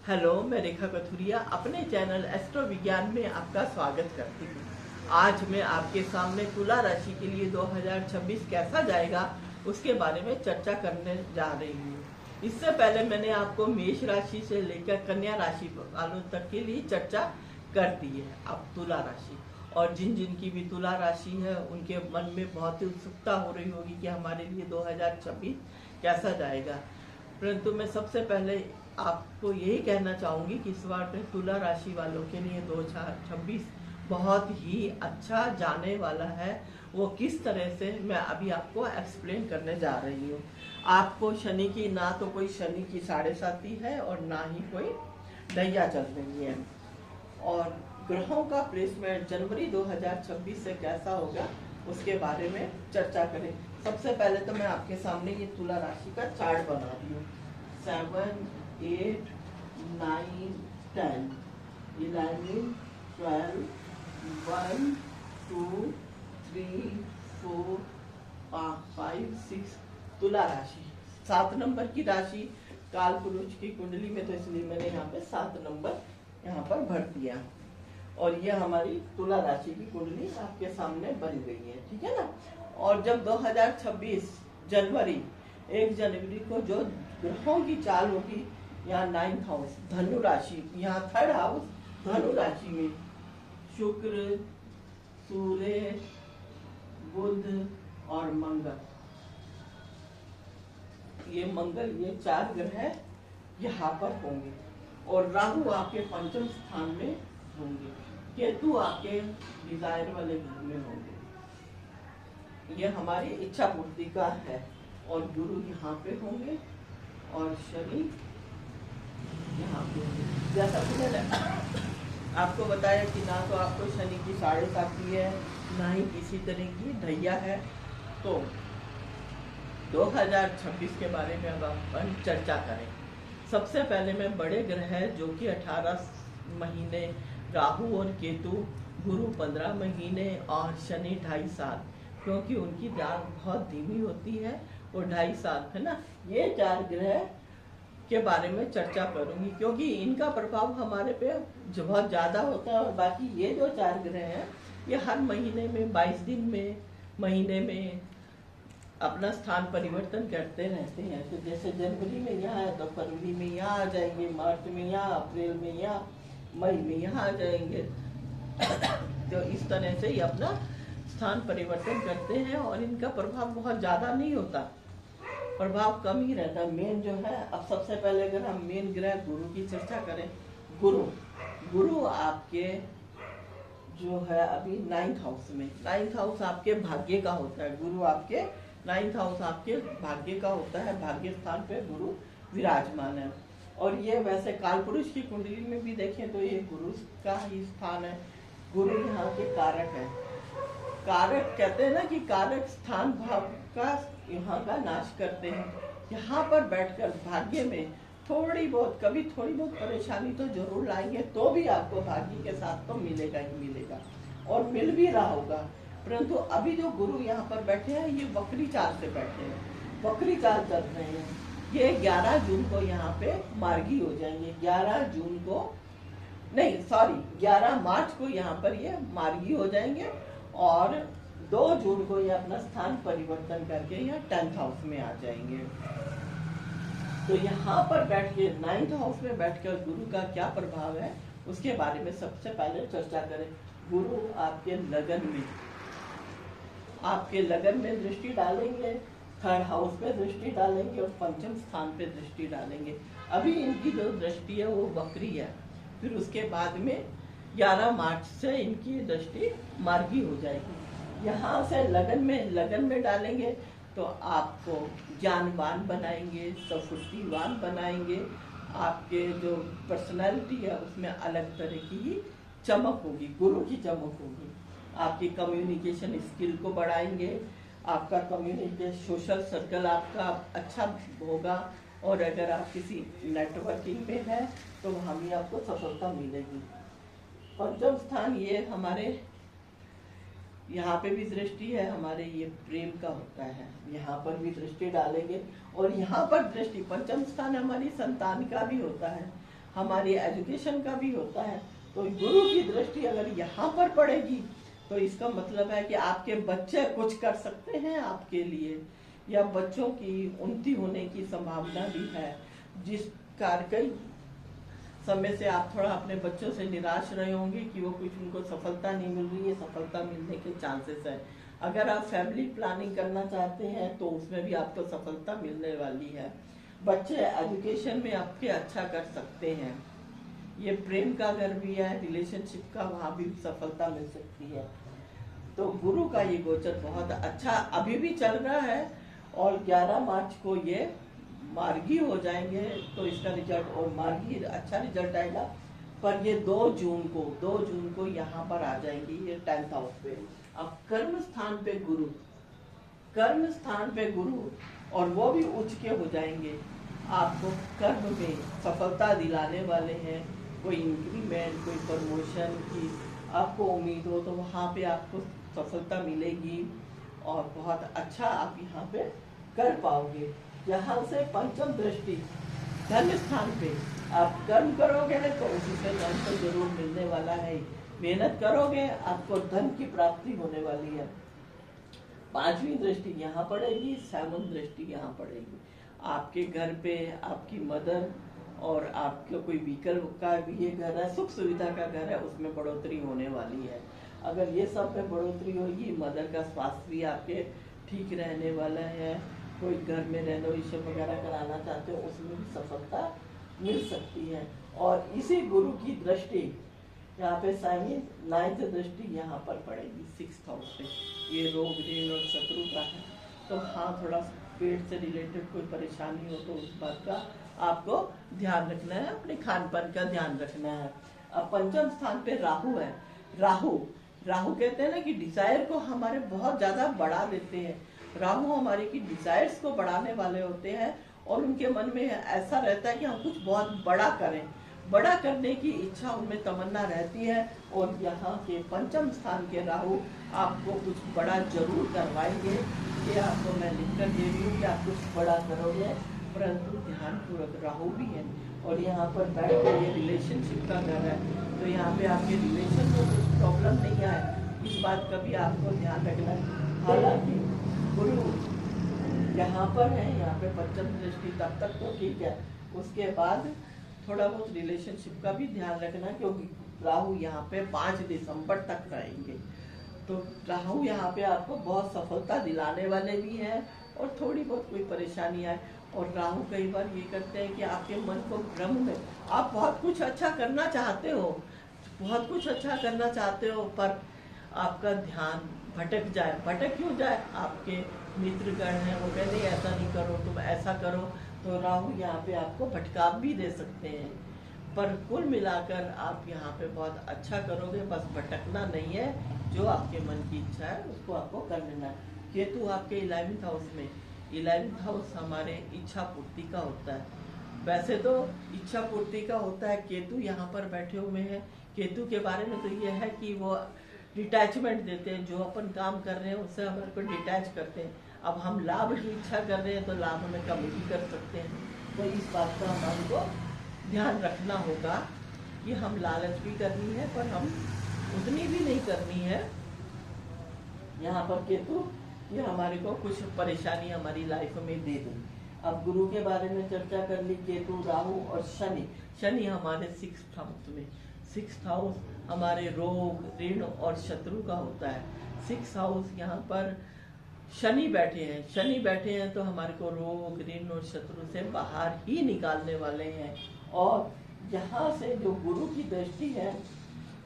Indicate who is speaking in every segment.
Speaker 1: Hello, मैं रेखा कथुरिया अपने channel astro विज्ञान में आपका स्वागत करती हूँ। आज मैं आपके सामने तुला राशि के लिए 2026 कैसा जाएगा उसके बारे में चर्चा करने जा रही हूँ। इससे पहले मैंने आपको मेष राशि से लेकर कन्या राशि वालों तक के लिए चर्चा कर दी है। अब तुला राशि और जिन जिन की भी तुला राशि है उनके मन में बहुत ही उत्सुकता हो रही होगी कि हमारे लिए 2026 कैसा जाएगा। परंतु मैं सबसे पहले आपको यही कहना चाहूँगी कि इस बार में तुला राशि वालों के लिए 2026 बहुत ही अच्छा जाने वाला है। वो किस तरह से मैं अभी आपको एक्सप्लेन करने जा रही हूँ। आपको शनि की ना तो कोई शनि की 7.5 है और ना ही कोई ढैया चल रही है। और ग्रहों का प्लेसमेंट जनवरी 2026 से कैसा होगा उसके बारे में चर्चा करें। सबसे पहले तो मैं आपके सामने ये तुला राशि का चार्ट बना रही हूँ। 7, 8, 9, 10, 11, 12, 1, 2, 3, 4, 5, 6 तुला राशि 7 नंबर की राशि काल पुरुष की कुंडली में, तो इसलिए मैंने यहाँ पे 7 नंबर यहाँ पर भर दिया। और ये हमारी तुला राशि की कुंडली आपके सामने बन गई है, ठीक है ना। और जब 2026 जनवरी 1 जनवरी को जो ग्रहों की चाल होगी, यहाँ 9th हाउस धनु राशि, यहाँ 3rd हाउस धनु राशि में शुक्र, सूर्य, बुध और मंगल, ये 4 ग्रह यहाँ पर होंगे। और राहु आपके पंचम स्थान में होंगे, केतु आपके डिजायर वाले घर में होंगे। ये हमारी इच्छा पूर्ति का है। और गुरु यहाँ पे होंगे और शनि यहाँ पे होंगे। जैसा कि मैंने आपको बताया कि ना तो आपको शनि की 7.5 है, ना ही किसी तरह की ढैया है। तो 2026 के बारे में अब अपन चर्चा करें। सबसे पहले मैं बड़े ग्रह जो कि 18 महीने, राहु और केतु, गुरु 15 महीने और शनि 2.5 साल, क्योंकि उनकी चाल बहुत धीमी होती है और 2.5 साल है ना। ये 4 ग्रह के बारे में चर्चा करूंगी क्योंकि इनका प्रभाव हमारे पे बहुत ज्यादा होता है। और बाकी ये जो 4 ग्रह हैं ये हर महीने में 22 दिन में, महीने में अपना स्थान परिवर्तन करते रहते हैं। तो जैसे जनवरी में यहाँ है तो फरवरी में यहाँ आ जाएंगे, मार्च में यहाँ, अप्रैल में यहाँ, मई में यहाँ आ जाएंगे। तो इस तरह से ये अपना स्थान परिवर्तन करते हैं और इनका प्रभाव बहुत ज्यादा नहीं होता, प्रभाव कम ही रहता। मेन जो है, अब सबसे पहले अगर हम मेन ग्रह गुरु की चर्चा करें, गुरु आपके जो है अभी 9th हाउस में, 9th हाउस आपके भाग्य का होता है। गुरु आपके 9th हाउस आपके भाग्य का होता है, भाग्य स्थान पे गुरु विराजमान है। और ये वैसे काल पुरुष की कुंडली में भी देखें तो ये गुरु का ही स्थान है। गुरु यहाँ के कारक है। कारक कहते हैं ना कि कारक स्थान भाव का यहाँ का नाश करते हैं। यहाँ पर बैठकर भाग्य में थोड़ी बहुत परेशानी तो जरूर लाएंगे, तो भी आपको भाग्य के साथ तो मिलेगा ही मिलेगा और मिल भी रहा होगा। परंतु अभी जो गुरु यहाँ पर बैठे हैं ये वक्री चाल से बैठे हैं, वक्री चाल चल रहे हैं। ये 11 जून को यहाँ पे मार्गी हो जाएंगे। 11 मार्च को यहाँ पर ये मार्गी हो जाएंगे और 2 जून को ये अपना स्थान परिवर्तन करके यहाँ 10th हाउस में आ जाएंगे। तो यहाँ पर बैठ के 9th हाउस में बैठकर गुरु का क्या प्रभाव है उसके बारे में सबसे पहले चर्चा करें। गुरु आपके लगन में दृष्टि डालेंगे, 3rd हाउस पे दृष्टि डालेंगे और पंचम स्थान पे दृष्टि डालेंगे। अभी इनकी जो दृष्टि है वो वक्री है, फिर उसके बाद में 11 मार्च से इनकी दृष्टि मार्गी हो जाएगी। यहाँ से लगन में डालेंगे तो आपको ज्ञानवान बनाएंगे, सफुर्तीवान बनाएंगे। आपके जो पर्सनालिटी है उसमें अलग तरह की ही चमक होगी, गुरु की चमक होगी। आपकी कम्युनिकेशन स्किल को बढ़ाएंगे, आपका कम्युनिकेशन सोशल सर्कल आपका अच्छा होगा। और अगर आप किसी नेटवर्किंग में है तो वहाँ भी आपको सफलता मिलेगी। पंचम स्थान ये हमारे यहाँ पे भी दृष्टि है, हमारे ये प्रेम का होता है, यहाँ पर भी दृष्टि डालेंगे। और यहाँ पर दृष्टि पंचम स्थान हमारी संतान का भी होता है। हमारी एजुकेशन का भी होता है। तो गुरु की दृष्टि अगर यहाँ पर पड़ेगी तो इसका मतलब है कि आपके बच्चे कुछ कर सकते हैं आपके लिए, या बच्चों की उन्नति होने की संभावना भी है। जिस कई समय से आप थोड़ा अपने बच्चों से निराश रहे होंगे कि वो कुछ उनको सफलता नहीं मिल रही है, सफलता मिलने के चांसेस है। अगर आप फैमिली प्लानिंग करना चाहते हैं तो उसमें भी आपको सफलता मिलने वाली है। बच्चे एजुकेशन में आपके अच्छा कर सकते हैं। ये प्रेम का घर भी है, रिलेशनशिप का, वहाँ भी सफलता मिल सकती है। तो गुरु का ये गोचर बहुत अच्छा अभी भी चल रहा है और 11 मार्च को ये मार्गी हो जाएंगे तो इसका रिजल्ट, और मार्गी अच्छा रिजल्ट आएगा। पर ये 2 जून को यहाँ पर आ जाएंगी, ये 10th हाउस पे। अब कर्म स्थान पे गुरु और वो भी उच्च के हो जाएंगे, आपको कर्म में सफलता दिलाने वाले हैं। कोई इंक्रीमेंट, कोई प्रमोशन की आपको उम्मीद हो तो वहाँ पे आपको सफलता मिलेगी और बहुत अच्छा आप यहाँ पे कर पाओगे। यहाँ से पंचम दृष्टि धन स्थान पे, आप कर्म करोगे तो उसी से धन तो जरूर मिलने वाला है। मेहनत करोगे आपको धन की प्राप्ति होने वाली है। 5वीं दृष्टि यहाँ पड़ेगी, 7वीं दृष्टि यहाँ पड़ेगी। आपके घर पे आपकी मदर और आपका कोई व्हीकल का भी ये घर है, सुख सुविधा का घर है, उसमें बढ़ोतरी होने वाली है। अगर ये सब में बढ़ोतरी होगी, मदर का स्वास्थ्य भी आपके ठीक रहने वाला है। कोई घर में रेनोवेशन वगैरह कराना चाहते हो उसमें भी सफलता मिल सकती है। और इसी गुरु की दृष्टि यहाँ पे 9th दृष्टि यहाँ पर पड़ेगी 6th हाउस पे। ये रोग, ऋण और शत्रु का है। तो हाँ, थोड़ा पेट से रिलेटेड कोई परेशानी हो तो उस बात का आपको ध्यान रखना है, अपने खान पान का ध्यान रखना है। अब पंचम स्थान पे राहु है। राहु कहते हैं ना कि डिजायर को हमारे बहुत ज्यादा बढ़ा देते हैं। राहु हमारे की डिजायर्स को बढ़ाने वाले होते हैं और उनके मन में ऐसा रहता है कि हम कुछ बहुत बड़ा करें, बड़ा करने की इच्छा उनमें तमन्ना रहती है। और यहाँ के पंचम स्थान के राहु आपको कुछ बड़ा जरूर करवाएंगे। ये आपको मैं लिखकर दे रही हूँ कि आप कुछ बड़ा करोगे, परंतु ध्यानपूर्वक। राहु भी है और यहाँ पर बैठ कर ये रिलेशनशिप का घर है, तो यहाँ पे आपके रिलेशन में कुछ प्रॉब्लम नहीं आए, इस बात का भी आपको ध्यान रखना है। हालांकि गुरु यहाँ पर है, यहाँ पे पंचम दृष्टि तब तक तो ठीक है, उसके बाद थोड़ा बहुत रिलेशनशिप का भी ध्यान रखना, क्योंकि राहु यहाँ पे 5 दिसंबर तक रहेंगे। तो राहु यहाँ पे आपको बहुत सफलता दिलाने वाले भी हैं और थोड़ी बहुत कोई परेशानी आए। और राहु कई बार ये करते हैं कि आपके मन को भ्रम में, आप बहुत कुछ अच्छा करना चाहते हो, पर आपका ध्यान भटक जाए। भटक क्यों जाए? आपके मित्रगण हैं, वो कहते हैं ऐसा नहीं करो, तुम ऐसा करो, तो राहु यहाँ पे आपको भटकाव भी दे सकते हैं। पर कुल मिलाकर आप यहाँ पे बहुत अच्छा करोगे, बस भटकना नहीं है। जो आपके मन की इच्छा है उसको आपको कर लेना है। केतु आपके 11th हाउस में, 11th हाउस हमारे इच्छा पूर्ति का होता है। वैसे तो इच्छा पूर्ति का होता है, केतु यहाँ पर बैठे हुए हैं। केतु के बारे में तो ये है कि वो डिटैचमेंट देते हैं, जो अपन काम कर रहे हैं उससे हमारे को डिटैच करते हैं। अब हम लाभ की इच्छा कर रहे हैं तो लाभ में कमी भी कर सकते हैं। तो इस बात का हमारे को ध्यान रखना होगा कि हम लालच भी करनी है पर हम उतनी भी नहीं करनी है। यहाँ पर केतु ये हमारे को कुछ परेशानी हमारी लाइफ में दे दे। अब गुरु के बारे में चर्चा कर ली, केतु, राहु और शनि हमारे 6th हाउस में। 6th हाउस हमारे रोग, ऋण और शत्रु का होता है। 6th हाउस यहाँ पर शनि बैठे हैं तो हमारे को रोग, ऋण और शत्रु से बाहर ही निकालने वाले हैं। और यहाँ से जो गुरु की दृष्टि है,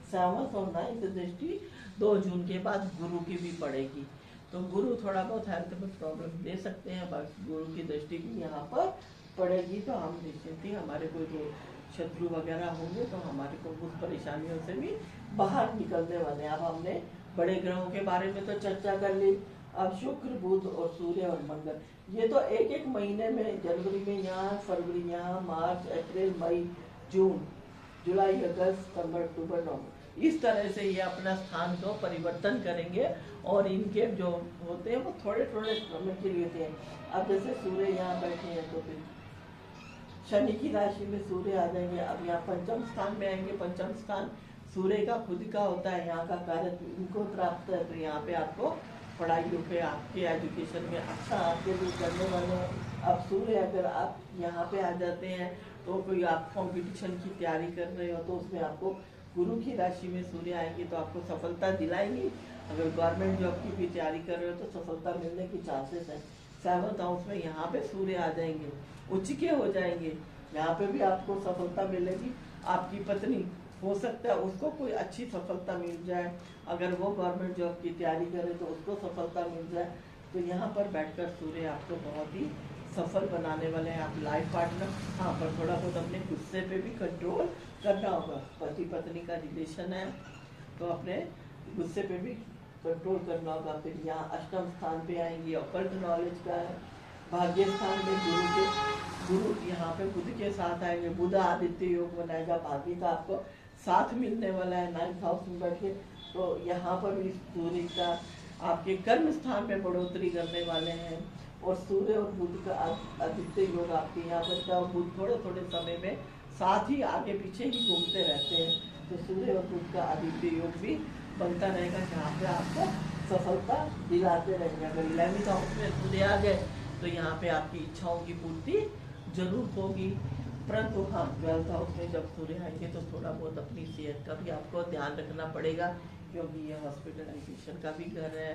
Speaker 1: 7th और 9th दृष्टि 2 जून के बाद गुरु की भी पड़ेगी। तो गुरु थोड़ा बहुत हेल्थ में प्रॉब्लम दे सकते हैं, बाकी गुरु की दृष्टि भी यहाँ पर पड़ेगी तो हम निश्चिंत ही, हमारे कोई जो शत्रु वगैरह होंगे तो हमारे को उस परेशानियों से भी बाहर निकलने वाले हैं। अब हमने बड़े ग्रहों के बारे में तो चर्चा कर ली। अब शुक्र, बुध और सूर्य और मंगल, ये तो एक महीने में, जनवरी में यहाँ, फरवरी यहाँ, मार्च, अप्रैल, मई, जून, जुलाई, अगस्त, सितंबर, अक्टूबर, नवंबर, इस तरह से ये अपना स्थान को परिवर्तन करेंगे। और इनके जो होते हैं वो थोड़े थोड़े समय के लिए होते हैं। अब जैसे सूर्य यहाँ बैठे हैं तो फिर शनि की राशि में सूर्य आ जाएंगे। अब यहाँ पंचम स्थान में आएंगे। पंचम स्थान सूर्य का खुद का होता है, यहाँ का कार्य इनको प्राप्त है। तो यहाँ पे आपको पढ़ाइयों पे, आपके एजुकेशन में अच्छा आगे भी करने वाले हैं। अब सूर्य अगर आप यहाँ पे आ जाते हैं तो कोई आप कंपटीशन की तैयारी कर रहे हो तो उसमें आपको गुरु की राशि में सूर्य आएंगे तो आपको सफलता दिलाएंगे। अगर गवर्नमेंट जॉब की भी तैयारी कर रहे हो तो सफलता मिलने की चांसेस है। 7th हाउस में यहाँ पे सूर्य आ जाएंगे, उच्च के हो जाएंगे, यहाँ पे भी आपको सफलता मिलेगी। आपकी पत्नी हो सकता है उसको कोई अच्छी सफलता मिल जाए, अगर वो गवर्नमेंट जॉब की तैयारी करे तो उसको सफलता मिल जाए। तो यहाँ पर बैठकर सूर्य आपको बहुत ही सफल बनाने वाले हैं। आप लाइफ पार्टनर, हाँ, पर थोड़ा बहुत अपने गुस्से पे भी कंट्रोल करना होगा। पति पत्नी का रिलेशन है तो अपने गुस्से पे भी कंट्रोल करना होगा। फिर यहाँ अष्टम स्थान पे आएंगी, ऑकल्ट नॉलेज का है। भाग्य स्थान में गुरु यहाँ पे बुध के साथ आएंगे। बुध आदित्य योग बनाएगा, भाग्य का आपको साथ मिलने वाला है 9th हाउस में बैठ के। तो यहाँ पर भी सूर्य का आपके कर्म स्थान में बढ़ोतरी करने वाले हैं। और सूर्य और बुध का आदित्य योग आपके यहाँ पर था। बुध थोड़े थोड़े समय में साथ ही आगे पीछे ही घूमते रहते हैं। तो सूर्य और बुध का आदित्य योग भी बनता रहेगा, जहाँ पे आपको सफलता दिलाते रहेंगे। अगर 11th हाउस में सूर्य आ गए तो यहाँ पे आपकी इच्छाओं की पूर्ति जरूर होगी। परंतु हाँ, 12th हाउस में जब सूर्य आएंगे तो थोड़ा बहुत अपनी सेहत का भी आपको ध्यान रखना पड़ेगा, क्योंकि ये हॉस्पिटलाइजेशन का भी घर है,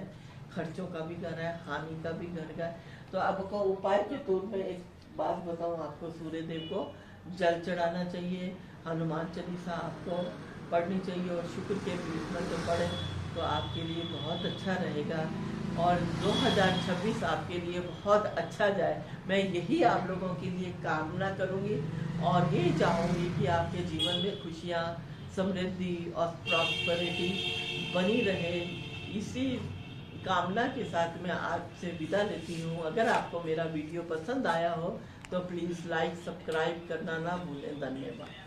Speaker 1: खर्चों का भी घर है, हानि का भी घर है। तो आपको उपाय के तौर में एक बात बताऊं, आपको सूर्य देव को जल चढ़ाना चाहिए, हनुमान चालीसा आपको पढ़नी चाहिए और शुक्र के बीच में जो पढ़े तो आपके लिए बहुत अच्छा रहेगा। और 2026 आपके लिए बहुत अच्छा जाए, मैं यही आप लोगों के लिए कामना करूंगी और ये चाहूंगी कि आपके जीवन में खुशियाँ, समृद्धि और प्रॉस्पेरिटी बनी रहे। इसी कामना के साथ मैं आपसे विदा लेती हूँ। अगर आपको मेरा वीडियो पसंद आया हो तो प्लीज़ लाइक सब्सक्राइब करना ना भूलें। धन्यवाद।